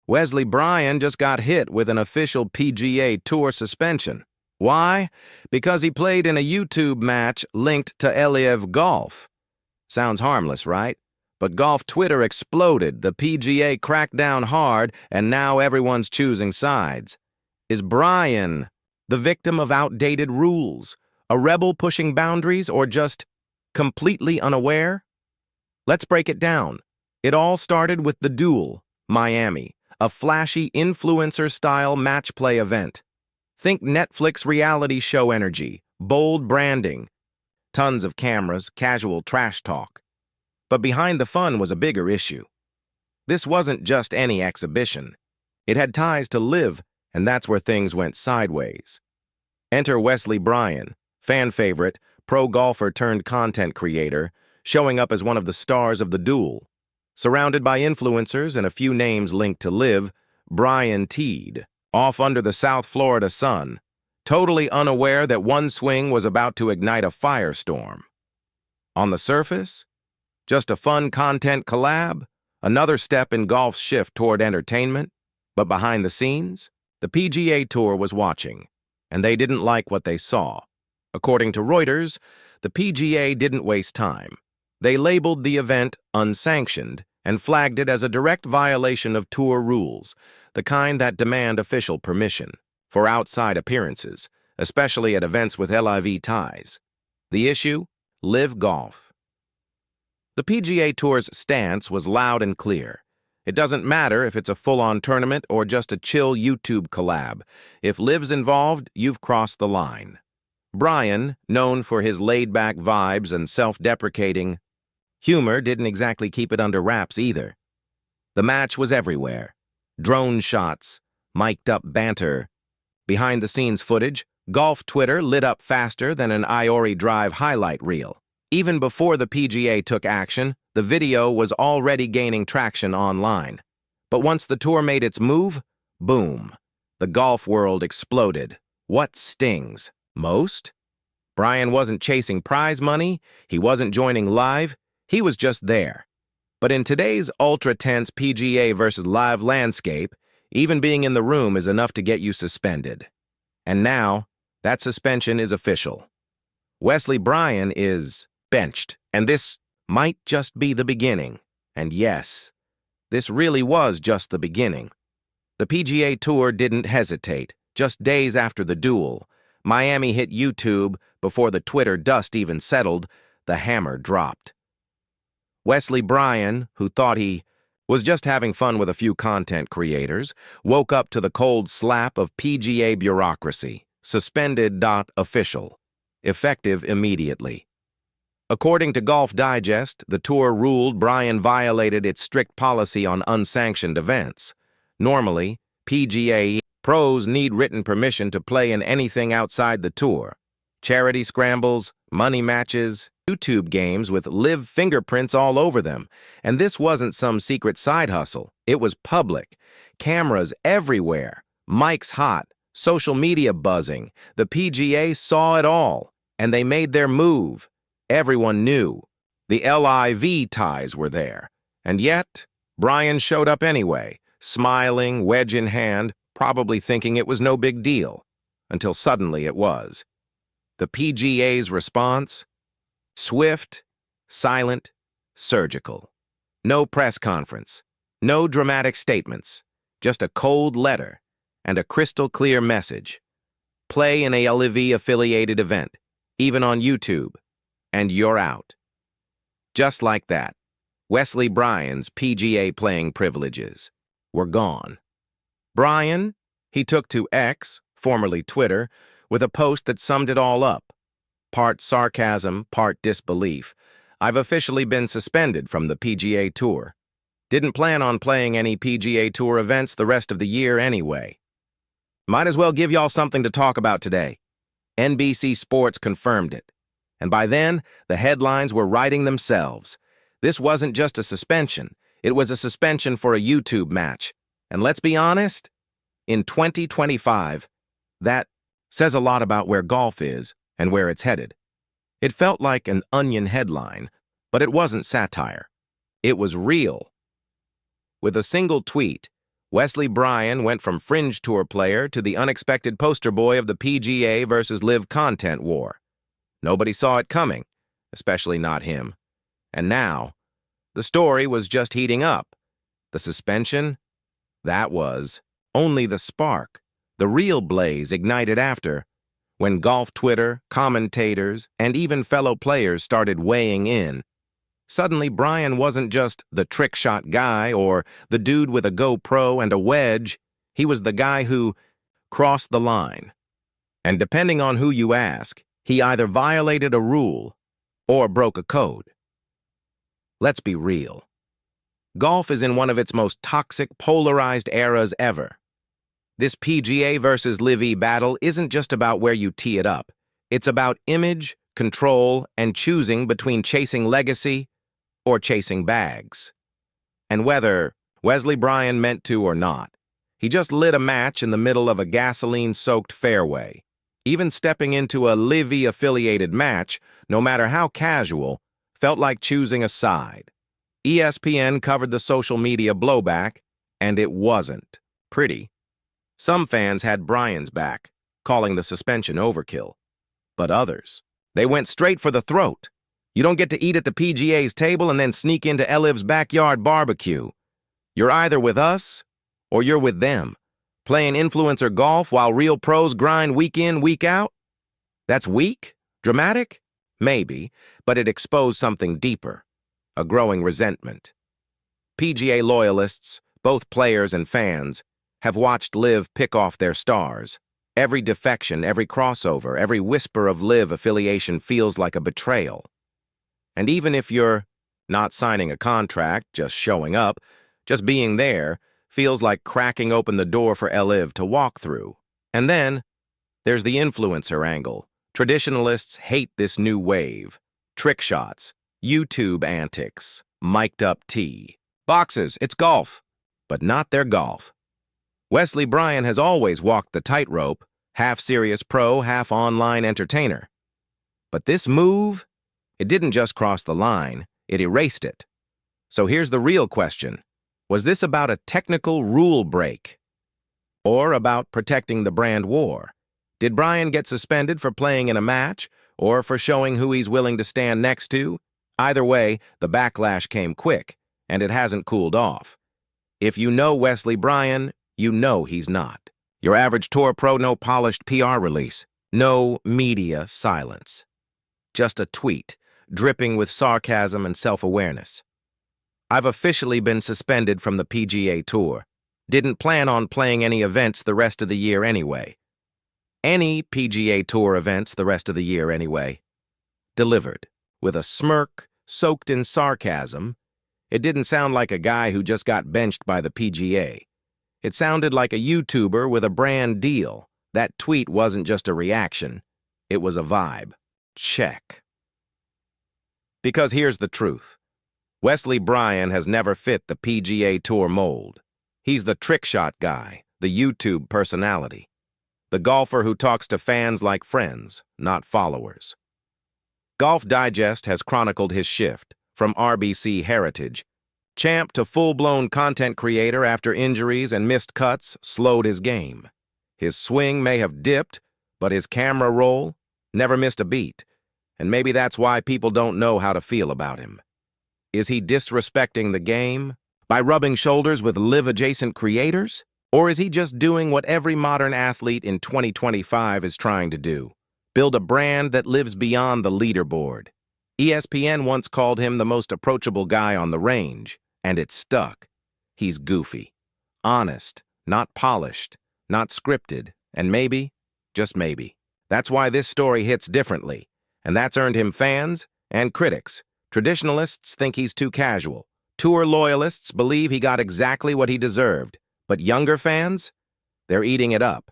Wesley Bryan just got hit with an official PGA Tour suspension. Why? Because he played in a YouTube match linked to LIV Golf. Sounds harmless, right? But golf Twitter exploded, the PGA cracked down hard, and now everyone's choosing sides. Is Bryan the victim of outdated rules, a rebel pushing boundaries, or just completely unaware? Let's break it down. It all started with The Duel, Miami, a flashy influencer-style match play event. Think Netflix reality show energy, bold branding, tons of cameras, casual trash talk. But behind the fun was a bigger issue. This wasn't just any exhibition. It had ties to LIV, and that's where things went sideways. Enter Wesley Bryan, fan favorite, pro golfer turned content creator, showing up as one of the stars of The Duel. Surrounded by influencers and a few names linked to LIV, Bryan teed off under the South Florida sun, totally unaware that one swing was about to ignite a firestorm. On the surface, just a fun content collab, another step in golf's shift toward entertainment, but behind the scenes, the PGA Tour was watching, and they didn't like what they saw. According to Reuters, the PGA didn't waste time. They labeled the event unsanctioned and flagged it as a direct violation of tour rules, the kind that demand official permission for outside appearances, especially at events with LIV ties. The issue? LIV Golf. The PGA Tour's stance was loud and clear. It doesn't matter if it's a full-on tournament or just a chill YouTube collab. If LIV's involved, you've crossed the line. Bryan, known for his laid-back vibes and self-deprecating humor, didn't exactly keep it under wraps either. The match was everywhere. Drone shots, mic'd-up banter, behind-the-scenes footage. Golf Twitter lit up faster than an Iori Drive highlight reel. Even before the PGA took action, the video was already gaining traction online. But once the tour made its move, boom, the golf world exploded. What stings most? Bryan wasn't chasing prize money, he wasn't joining live, he was just there. But in today's ultra-tense PGA versus LIV landscape, even being in the room is enough to get you suspended. And now, that suspension is official. Wesley Bryan is benched, and this might just be the beginning. And yes, this really was just the beginning. The PGA Tour didn't hesitate. Just days after The Duel, Miami hit YouTube before the Twitter dust even settled, the hammer dropped. Wesley Bryan, who thought he was just having fun with a few content creators, woke up to the cold slap of PGA bureaucracy, suspended.official, effective immediately. According to Golf Digest, the tour ruled Bryan violated its strict policy on unsanctioned events. Normally, PGA pros need written permission to play in anything outside the tour. Charity scrambles, money matches, YouTube games with LIV fingerprints all over them. And this wasn't some secret side hustle. It was public. Cameras everywhere. Mics hot. Social media buzzing. The PGA saw it all. And they made their move. Everyone knew. The LIV ties were there. And yet, Bryan showed up anyway, smiling, wedge in hand, probably thinking it was no big deal. Until suddenly it was. The PGA's response? Swift, silent, surgical. No press conference, no dramatic statements, just a cold letter and a crystal-clear message. Play in a LIV-affiliated event, even on YouTube, and you're out. Just like that, Wesley Bryan's PGA playing privileges were gone. Bryan, he took to X, formerly Twitter, with a post that summed it all up. Part sarcasm, part disbelief. I've officially been suspended from the PGA Tour. Didn't plan on playing any PGA Tour events the rest of the year anyway. Might as well give y'all something to talk about today. NBC Sports confirmed it. And by then, the headlines were writing themselves. This wasn't just a suspension. It was a suspension for a YouTube match. And let's be honest, in 2025, that says a lot about where golf is and where it's headed. It felt like an Onion headline, but it wasn't satire. It was real. With a single tweet, Wesley Bryan went from fringe tour player to the unexpected poster boy of the PGA versus LIV content war. Nobody saw it coming, especially not him. And now, the story was just heating up. The suspension? That was only the spark. The real blaze ignited after, when golf Twitter, commentators, and even fellow players started weighing in. Suddenly, Bryan wasn't just the trick shot guy or the dude with a GoPro and a wedge. He was the guy who crossed the line. And depending on who you ask, he either violated a rule or broke a code. Let's be real. Golf is in one of its most toxic, polarized eras ever. This PGA versus LIV battle isn't just about where you tee it up. It's about image, control, and choosing between chasing legacy or chasing bags. And whether Wesley Bryan meant to or not, he just lit a match in the middle of a gasoline-soaked fairway. Even stepping into a LIV-affiliated match, no matter how casual, felt like choosing a side. ESPN covered the social media blowback, and it wasn't pretty. Some fans had Bryan's back, calling the suspension overkill. But others, they went straight for the throat. You don't get to eat at the PGA's table and then sneak into LIV's backyard barbecue. You're either with us or you're with them, playing influencer golf while real pros grind week in, week out. That's weak? Dramatic? Maybe, but it exposed something deeper, a growing resentment. PGA loyalists, both players and fans, have watched LIV pick off their stars. Every defection, every crossover, every whisper of LIV affiliation feels like a betrayal. And even if you're not signing a contract, just showing up, just being there, feels like cracking open the door for LIV to walk through. And then, there's the influencer angle. Traditionalists hate this new wave. Trick shots, YouTube antics, mic'd up tee. Boxes, it's golf. But not their golf. Wesley Bryan has always walked the tightrope, half serious pro, half online entertainer. But this move, it didn't just cross the line, it erased it. So here's the real question. Was this about a technical rule break? Or about protecting the brand war? Did Bryan get suspended for playing in a match, or for showing who he's willing to stand next to? Either way, the backlash came quick, and it hasn't cooled off. If you know Wesley Bryan, you know he's not. Your average tour pro, no polished PR release. No media silence. Just a tweet, dripping with sarcasm and self-awareness. I've officially been suspended from the PGA Tour. Didn't plan on playing any events the rest of the year anyway. Any PGA Tour events the rest of the year anyway. Delivered, with a smirk soaked in sarcasm. It didn't sound like a guy who just got benched by the PGA. It sounded like a YouTuber with a brand deal. That tweet wasn't just a reaction. It was a vibe. Check. Because here's the truth. Wesley Bryan has never fit the PGA Tour mold. He's the trick shot guy, the YouTube personality. The golfer who talks to fans like friends, not followers. Golf Digest has chronicled his shift from RBC heritage. Champ to full-blown content creator after injuries and missed cuts slowed his game. His swing may have dipped, but his camera roll never missed a beat. And maybe that's why people don't know how to feel about him. Is he disrespecting the game by rubbing shoulders with LIV-adjacent creators? Or is he just doing what every modern athlete in 2025 is trying to do? Build a brand that lives beyond the leaderboard. ESPN once called him the most approachable guy on the range. And it stuck. He's goofy, honest, not polished, not scripted, and maybe, just maybe, that's why this story hits differently, and that's earned him fans and critics. Traditionalists think he's too casual. Tour loyalists believe he got exactly what he deserved, but younger fans, they're eating it up.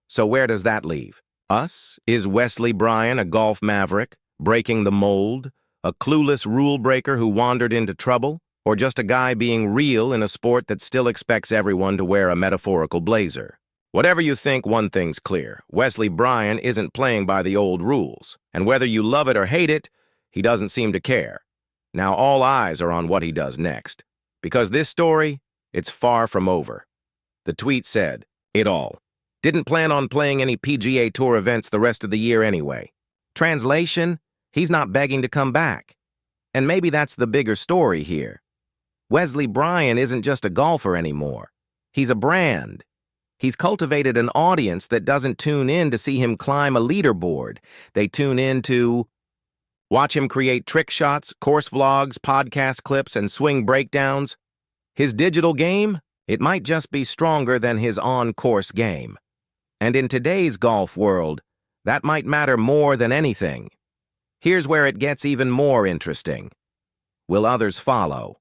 So where does that leave us? Is Wesley Bryan a golf maverick, breaking the mold, a clueless rule breaker who wandered into trouble? Or just a guy being real in a sport that still expects everyone to wear a metaphorical blazer? Whatever you think, one thing's clear. Wesley Bryan isn't playing by the old rules. And whether you love it or hate it, he doesn't seem to care. Now all eyes are on what he does next. Because this story, it's far from over. The tweet said, "It all. Didn't plan on playing any PGA Tour events the rest of the year anyway." Translation, he's not begging to come back. And maybe that's the bigger story here. Wesley Bryan isn't just a golfer anymore. He's a brand. He's cultivated an audience that doesn't tune in to see him climb a leaderboard. They tune in to watch him create trick shots, course vlogs, podcast clips, and swing breakdowns. His digital game? It might just be stronger than his on-course game. And in today's golf world, that might matter more than anything. Here's where it gets even more interesting. Will others follow?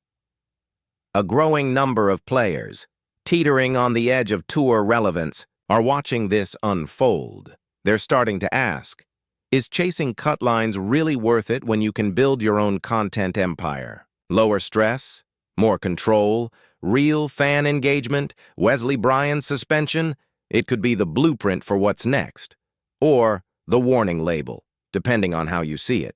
A growing number of players, teetering on the edge of tour relevance, are watching this unfold. They're starting to ask, is chasing cut lines really worth it when you can build your own content empire? Lower stress, more control, real fan engagement, Wesley Bryan suspension? It could be the blueprint for what's next, or the warning label, depending on how you see it.